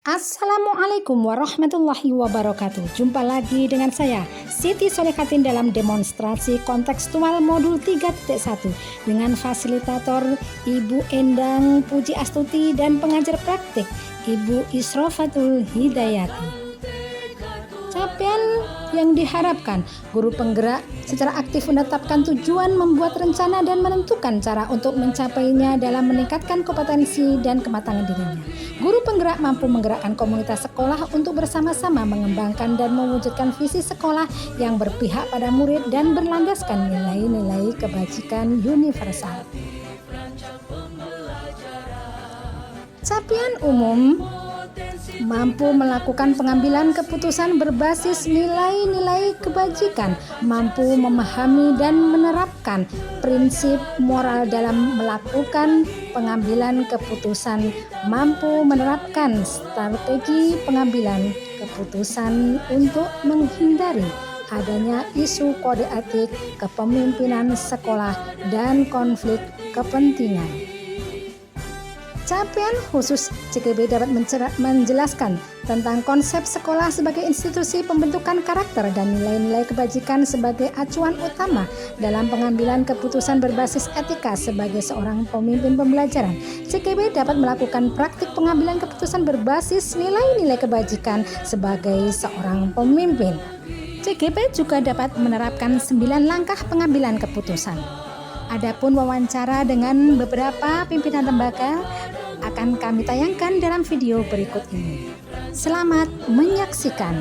Assalamualaikum warahmatullahi wabarakatuh. Jumpa lagi dengan saya Siti Solekatin dalam demonstrasi kontekstual modul 3.1 dengan fasilitator Ibu Endang Puji Astuti dan pengajar praktik Ibu Isrofatul Hidayati. Capaian yang diharapkan, guru penggerak secara aktif menetapkan tujuan, membuat rencana dan menentukan cara untuk mencapainya dalam meningkatkan kompetensi dan kematangan dirinya. Guru penggerak mampu menggerakkan komunitas sekolah untuk bersama-sama mengembangkan dan mewujudkan visi sekolah yang berpihak pada murid dan berlandaskan nilai-nilai kebajikan universal. Capaian umum mampu melakukan pengambilan keputusan berbasis nilai-nilai kebajikan, mampu memahami dan menerapkan prinsip moral dalam melakukan pengambilan keputusan, mampu menerapkan strategi pengambilan keputusan untuk menghindari adanya isu kode etik kepemimpinan sekolah dan konflik kepentingan. Capaian khusus CKB dapat menjelaskan tentang konsep sekolah sebagai institusi pembentukan karakter dan nilai-nilai kebajikan sebagai acuan utama dalam pengambilan keputusan berbasis etika sebagai seorang pemimpin pembelajaran. CKB dapat melakukan praktik pengambilan keputusan berbasis nilai-nilai kebajikan sebagai seorang pemimpin. CKB juga dapat menerapkan 9 langkah pengambilan keputusan. Adapun wawancara dengan beberapa pimpinan lembaga akan kami tayangkan dalam video berikut ini. Selamat menyaksikan.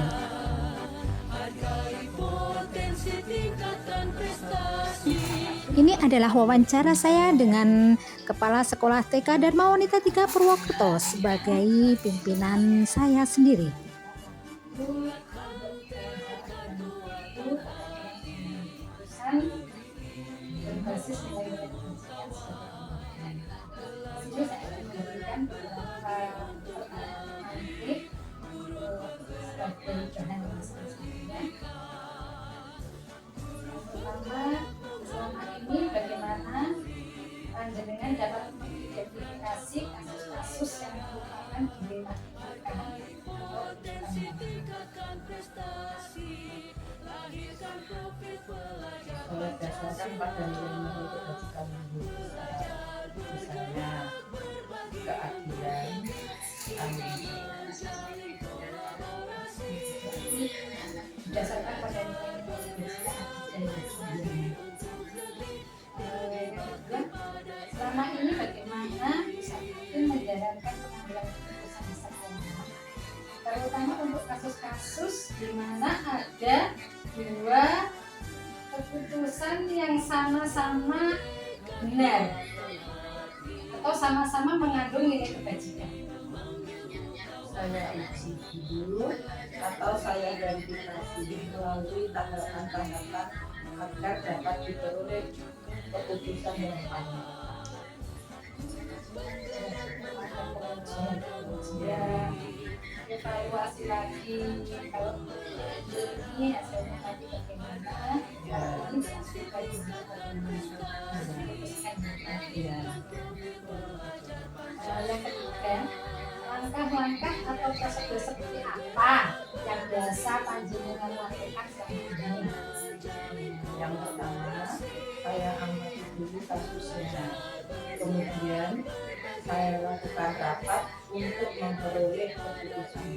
Ini adalah wawancara saya dengan Kepala Sekolah TK Dharma Wanita 3 Purwokerto sebagai pimpinan saya sendiri. Berbasis nilai-nilai kebajikan sebagai saya akan memberikan beberapa pertanyaan sebagai bahan diskusinya. Pertama, selama ini bagaimana panjenengan dapat mengidentifikasi kasus-kasus yang merupakan dilema berdasarkan pada nilai-nilai kebajikan misalnya keadilan, berdasarkan pada nilai-nilai kebajikan. Selama ini bagaimana Pusat menjalankan pengambilan keputusan di sekolah, terutama untuk kasus-kasus di mana ada dua keputusan yang sama-sama benar atau sama-sama mengandung nilai kebajikan. Saya uji dulu atau saya verifikasi melalui tanggapan-tanggapan agar dapat diperoleh keputusan yang paling ya, evaluasi lagi kalau ini hasilnya tadi bagaimana ini sampai yang ketiga, langkah-langkah atau prosedur seperti apa yang biasa panjenengan lakukan selama ini? Yang pertama, saya amati dulu kasusnya, kemudian saya lakukan rapat untuk memperoleh keputusan.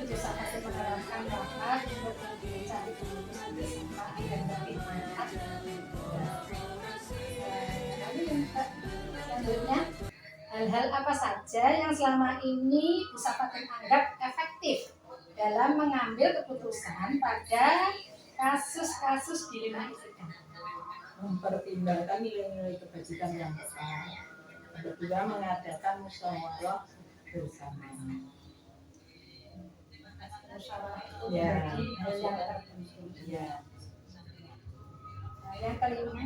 Bisa kasih menerapkan rapat untuk mencari keputusan bersama agar lebih mantap. Lalu yang selanjutnya, hal-hal apa saja yang selama ini Bu Safatin anggap efektif dalam mengambil keputusan pada kasus-kasus dilema etika? Mempertimbangkan nilai-nilai kebajikan yang besar. Kedua, mengadakan musyawarah bersama. Musyawarah itu Ya, menjadi hal yang tertentu. Ya. Nah, yang kelima,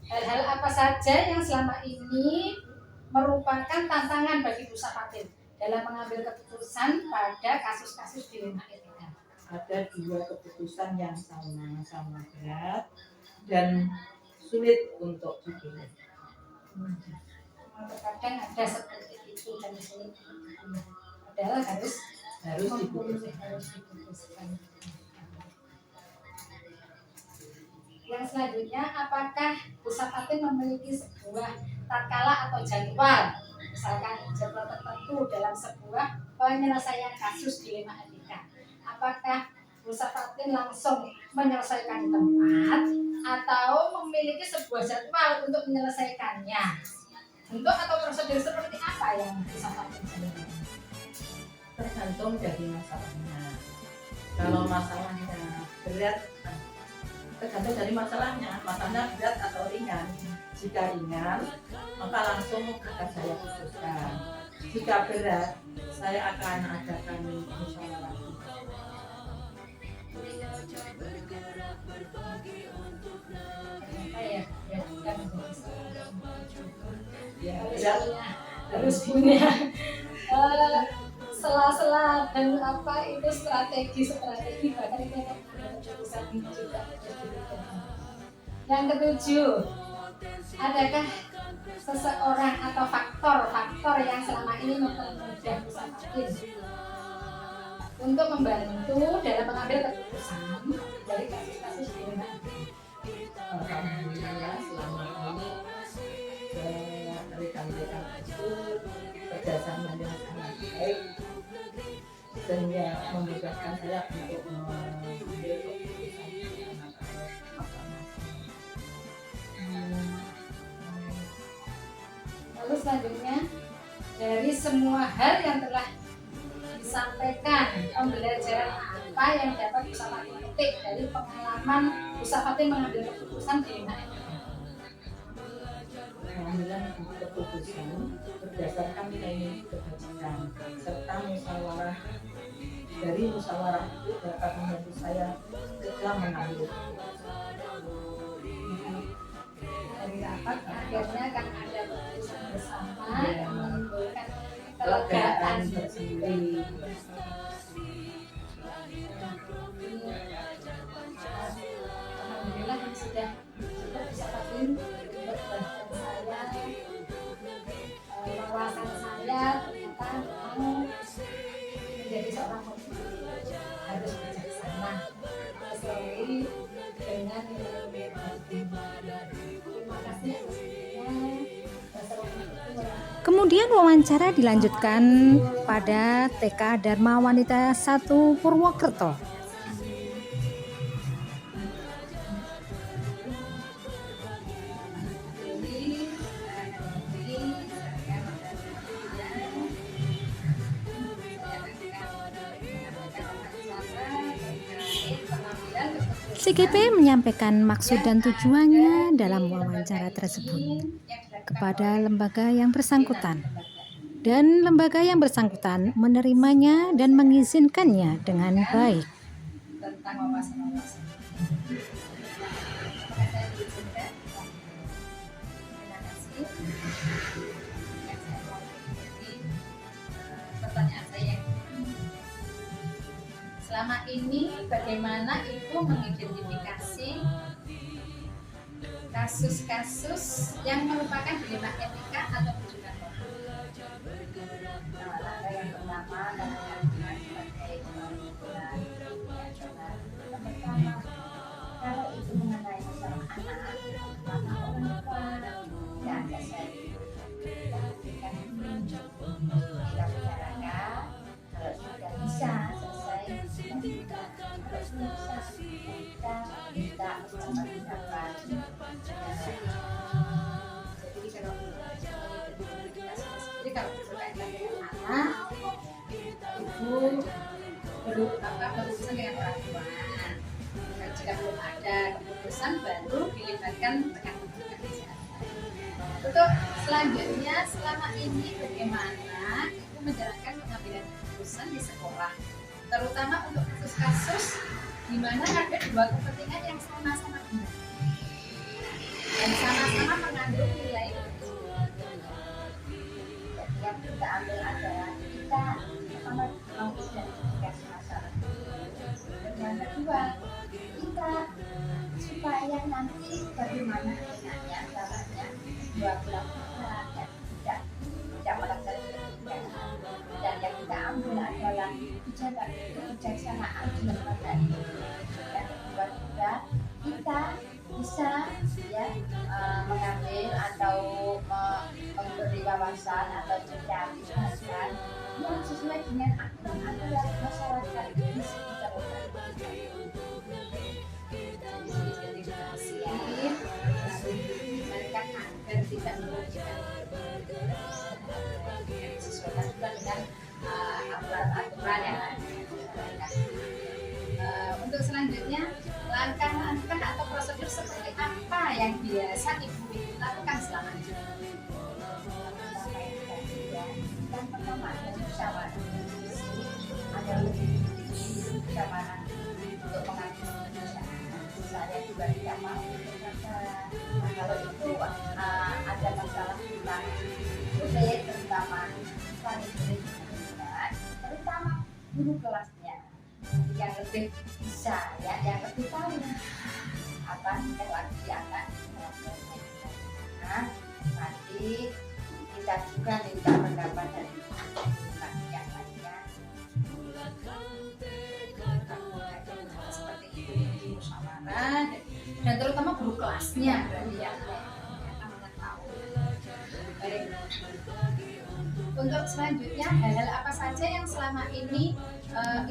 hal-hal apa saja yang selama ini merupakan tantangan bagi Bu Safatin dalam mengambil keputusan pada kasus-kasus dilema etika? Ada dua keputusan yang sama-sama berat dan sulit untuk dipilih. Terkadang ada seperti itu padahal harus diputuskan. Yang selanjutnya, apakah pusat paten memiliki sebuah tatkala atau jadwal, misalkan jadwal tertentu dalam sebuah penyelesaian kasus dilema etika? Apakah pusat paten langsung menyelesaikan di tempat atau memiliki sebuah jadwal untuk menyelesaikannya? Bentuk atau prosedur seperti apa yang pusat paten jalankan? Tergantung dari masalahnya. Kalau masalahnya berat, tergantung dari masalahnya berat atau ringan. Jika ringan, maka langsung akan saya putuskan. Jika berat, saya akan adakan musyawarah. Harus punya sela-sela dan apa itu strategi bahkan itu yang keputusan juga. Yang ketujuh, adakah seseorang atau faktor yang selama ini mempermudah pusat paten untuk membantu dalam mengambil keputusan dari kasus-kasus di mana? Alhamdulillah selama ini rekan-rekan itu kerjasama dengan sangat baik sehingga memudahkan saya untuk mengambil keputusan. Lalu selanjutnya, dari semua hal yang telah disampaikan, pembelajaran apa yang dapat pusat paten petik dari pengalaman pusat paten mengambil keputusan di mana? Mengambil keputusan berdasarkan nilai kebajikan serta musyawarah. Dari musyawarah itu dapat membantu saya segera mengambil dari rapat akhirnya kan ada keputusan bersama yang menimbulkan kelegaan tersendiri. Alhamdulillah ini sudah bisa paten memperbaiki saya, wawasan saya ternyata mau menjadi seorang pemimpin harus bijaksana sesuai dengan nilai-nilai batin. Terima kasih atas Kemudian wawancara dilanjutkan pada TK Dharma Wanita 1 Purwokerto. CGP menyampaikan maksud dan tujuannya dalam wawancara tersebut kepada lembaga yang bersangkutan, dan lembaga yang bersangkutan menerimanya dan mengizinkannya dengan baik. Tentang wawasan-wawasan. Apakah saya diizinkan? Terima kasih. Yang saya mau menjadi pertanyaan saya. Selama ini bagaimana Ibu mengidentifikasi kasus-kasus yang merupakan dilema etika atau kejutan moral? Langkah yang pertama adalah sebagai pengumpulan yang pertama, kalau itu mengenai masalah anak, maka orang tua tidak ada saya kita bicarakan. Kalau sudah bisa selesai, kita harus bisa kita minta pendapat. Jadi kalau berkaitan dengan anak, Ibu perlu keputusan dengan orang tua. Jika belum ada keputusan, baru dilibatkan dengan kesehatan. Untuk selanjutnya, selama ini bagaimana Ibu menjalankan pengambilan keputusan di sekolah, terutama untuk kasus-kasus di mana ada dua kepentingan yang sama-sama benar dan sama-sama mengandung nilai. Yang kita ambil adalah kita pertama mengidentifikasi masalah. Dan yang kedua, kita supaya nanti bagaimana enaknya caranya dua belah pihak dan tidak melanggar kepentingan. Dan yang kita ambil kebijaksanaan di lembaga ini. Yang kedua juga kita bisa ya mengambil atau memberi wawasan atau mencari yang sesuai dengan aturan masyarakat di sekitar lokal kita. Mereka agar tidak merugikan, disesuaikan juga dengan aturan yang ada. Untuk selanjutnya, langkah-langkah atau prosedur seperti apa yang biasa Ibu lakukan selama ini? Yang pertama adalah musyawarah. Ada lebih musyawarah untuk mengambil keputusan. Saya juga tidak mau kalau itu ada masalah tentang budaya terutama terutama guru kelasnya yang lebih bisa ya, yang lebih tahu apa yang lagi akan nanti kita juga minta pendapat dari yang lainnya seperti itu di musyawarah dan terutama guru kelasnya berarti yang tahu. Baik. Untuk selanjutnya, hal-hal apa saja yang selama ini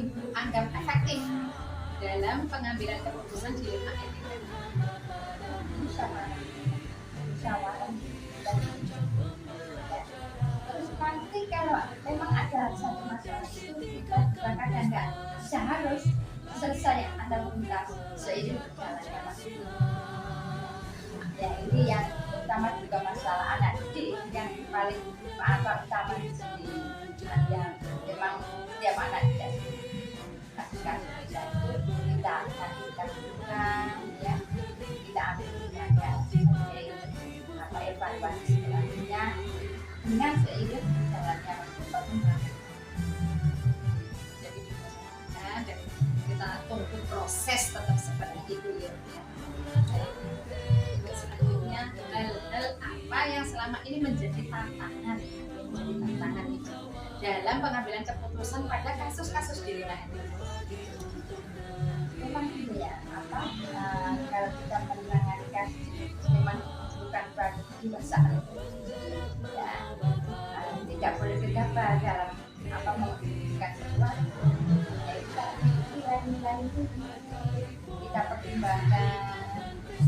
Ibu anggap efektif dalam pengambilan keputusan di lembaga etika? Musyawarah dan terus nanti kalau memang ada satu masalah itu kita kadang nggak bisa harus selesai atau tuntas seiring berjalannya waktu. Ya ini yang utama juga masalah anak didik yang paling utama di sini. Yang memang setiap anak tidak kasus-kasus bisa itu kita butuhkan ya, kita ambil tindakan sebagai evaluasi selanjutnya dengan seiring berjalannya perkembangan. Jadi dan kita tunggu proses tetap seperti itu ya. Selanjutnya hal-hal apa yang selama ini menjadi tantangan itu dalam pengambilan keputusan pada kasus-kasus di wilayah ini. Memang gitu ya, kalau kita menangani kasus memang bukan pada dewasa ya, tidak boleh gegabah dalam memberikan sesuatu. Ya kita nilai-nilai itu kita pertimbangkan,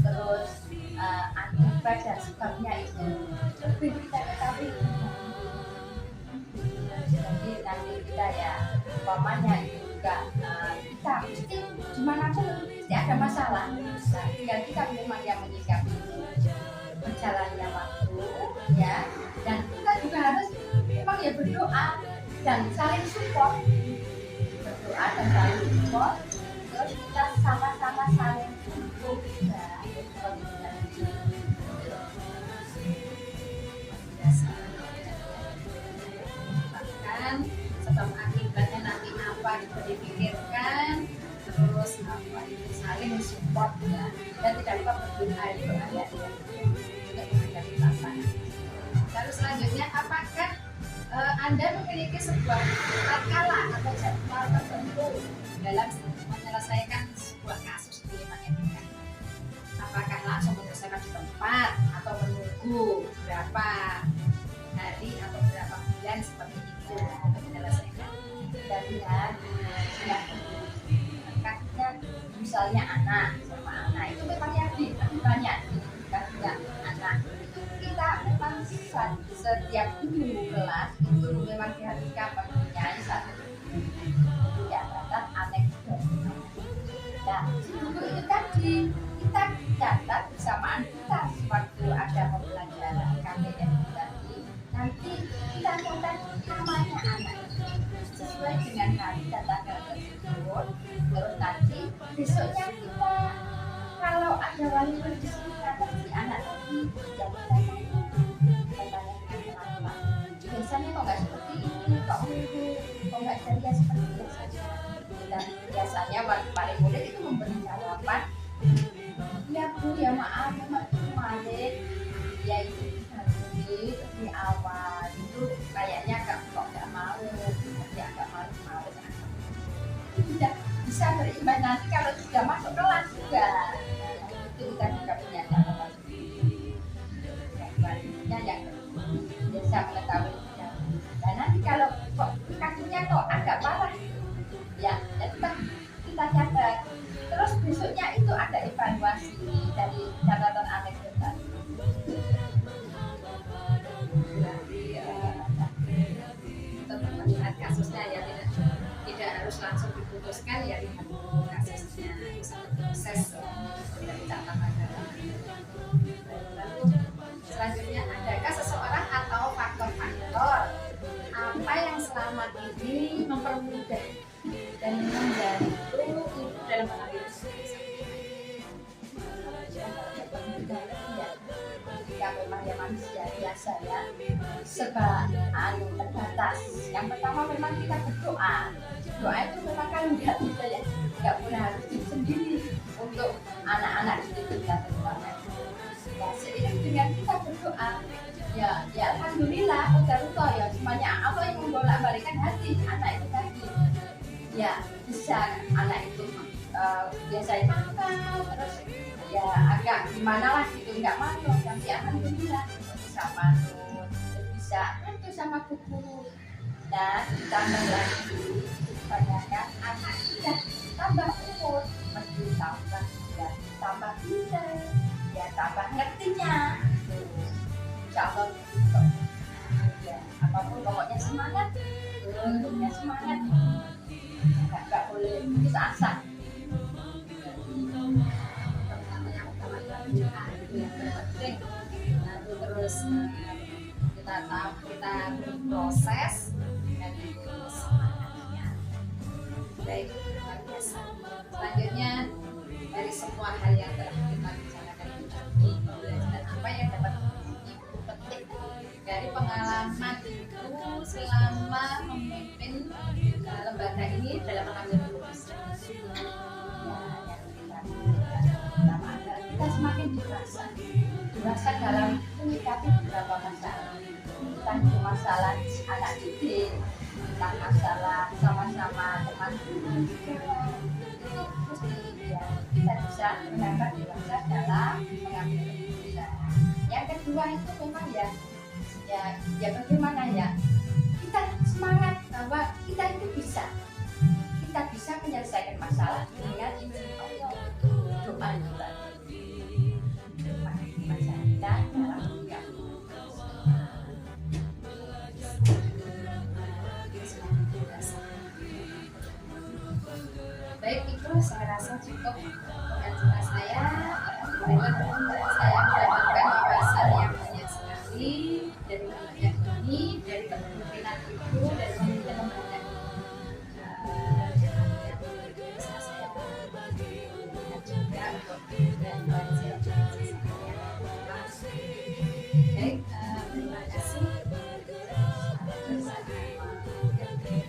terus akibat dan sebabnya itu lebih kita ketahui. Jadi nanti kita ya umpamanya itu juga kita mesti dimanapun mesti ada masalah. Nah, tinggal kita memang yang menyikapi berjalannya waktu ya, dan kita juga harus memang ya berdoa dan saling support, terus kita sama-sama saling dukung ya. Sebab akibatnya nanti apa itu dipikirkan, terus apa itu saling support ya, dan tidak lupa berdoa itu ada ya untuk menghadapi pasangan. Lalu selanjutnya, apakah Anda memiliki sebuah kala atau jadwal tertentu dalam menyelesaikan sebuah kasus di lembaga etika? Apakah langsung menyelesaikan di tempat atau menunggu berapa hari atau berapa bulan seperti itu untuk menyelesaikan? Kita lihat ya, kasusnya misalnya anak sama anak itu memang yakin tapi banyak kasusnya anak. Kita memang setiap guru kelas itu memang diharuskan mempunyai satu catatan anekdot. Nah, buku itu tadi kita catat bersamaan kita waktu ada pembelajaran KPM tadi. Nanti kita catat namanya anak sesuai dengan hari dan tanggal tersebut. Terus nanti besoknya kita kalau ada wali murid di sini catat si anak tadi yang kita bertanya kenapa. Biasanya kok nggak seperti ini, kok nggak ceria seperti biasanya. Dan biasanya wali murid itu memberi jawaban, ya Bu, ya maaf, memang kemarin ya itu di awal itu kayaknya kok nggak mau, dia agak malu-malu. Mbak, nanti kalau sudah masuk kelas juga itu kita juga punya catatan yang biasa mengetahui. Dan nanti kalau kok kakinya kok agak parah, ya kita catat. Terus besoknya itu ada evaluasi dari catatan anekdota. Untuk melihat kasusnya ya tidak harus langsung diputuskan ya, lihat kasusnya bisa proses tidak catatan. Lalu selanjutnya, adakah seseorang atau faktor-faktor apa yang selama ini mempermudah dan membantu ibu dalam mengambil keputusan? Jika memang ya manusia biasa ya, sebab terbatas. Yang pertama memang kita berdoa. Doa itu memang kan nggak bisa ya, nggak boleh harus sendiri untuk anak-anak didik kita terutama. Ya, seiring dengan kita berdoa, ya alhamdulillah, betul ya semuanya Allah yang membolak-balikan hati anak itu tadi. Ya bisa anak itu biasanya nakal, terus ya agak gimana lah gitu, nggak manut, tapi alhamdulillah bisa manut, bisa itu sama buku. Dan ditambah lagi kebanyakan anak kita tambah umur mesti tambah pintar, ya tambah ngertinya. Insya Allah ya, apapun pokoknya semangat, ya semangat, nggak boleh putus asa. Penting. Lalu terus kita berproses dengan semangatnya. Baik, luar biasa. Selanjutnya, dari semua hal yang telah kita bicarakan tadi, pembelajaran apa yang dapat ibu petik dari pengalaman ibu selama memimpin lembaga ini dalam mengambil keputusan? Kita semakin dewasa dalam menyikapi beberapa masalah, entah itu masalah anak didik, entah masalah sama-sama teman guru, itu mesti ya, kita bisa menambah dewasa dalam mengambil keputusan. Yang kedua itu memang ya bagaimana ya kita semangat bahwa kita itu bisa menyelesaikan masalah dengan izin Allah, doa juga. Baik, itu saya rasa cukup pengajaran saya. Saya mendapatkan wawasan yang banyak sekali dari lembaga ini, dari kepemimpinan ibu, dari pemimpinan lembaga ini. Bisa saya lihat juga untuk referensi saya. Baik, terima kasih.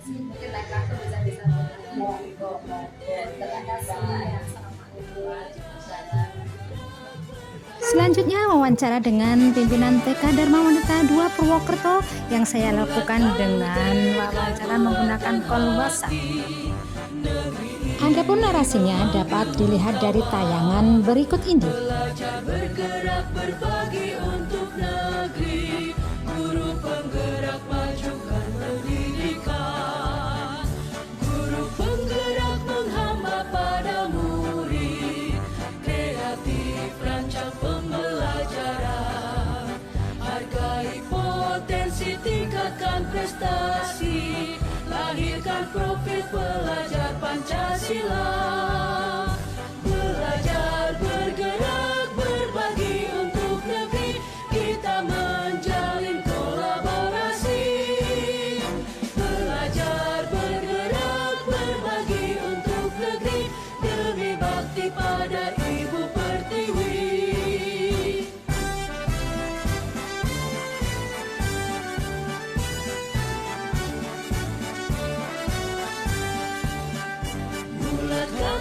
Mungkin lain waktu bisa disambung. Terima kasih. Selanjutnya wawancara dengan pimpinan TK Dharma Wanita 2 Purwokerto yang saya lakukan dengan wawancara menggunakan call WhatsApp. Adapun narasinya dapat dilihat dari tayangan berikut ini. Belajar bergerak berbagi untuk negeri, guru penggerak majukan pendidikan, guru penggerak menghamba pada murid, kreatif rancang pembelajaran, hargai potensi tingkatkan prestasi, lahirkan profil pelajar Pancasila. Belajar bergerak berbagi untuk negeri, kita menjalin kolaborasi. Belajar bergerak berbagi untuk negeri, demi bakti pada Ibu Pertiwi. Bulatkan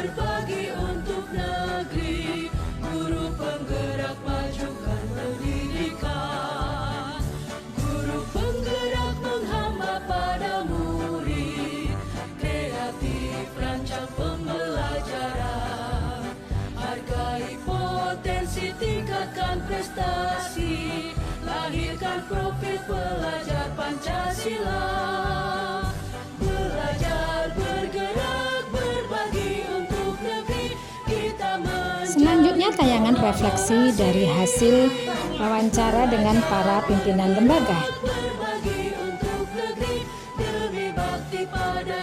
berbagi untuk negeri. Guru penggerak majukan pendidikan. Guru penggerak menghamba pada murid. Kreatif rancang pembelajaran. Hargai potensi, tingkatkan prestasi. Lahirkan profil pelajar Pancasila. Belajar, bergerak, berbagi untuk negeri. Kita Selanjutnya tayangan refleksi dari hasil wawancara dengan para pimpinan lembaga. berbagi untuk negeri demi bakti pada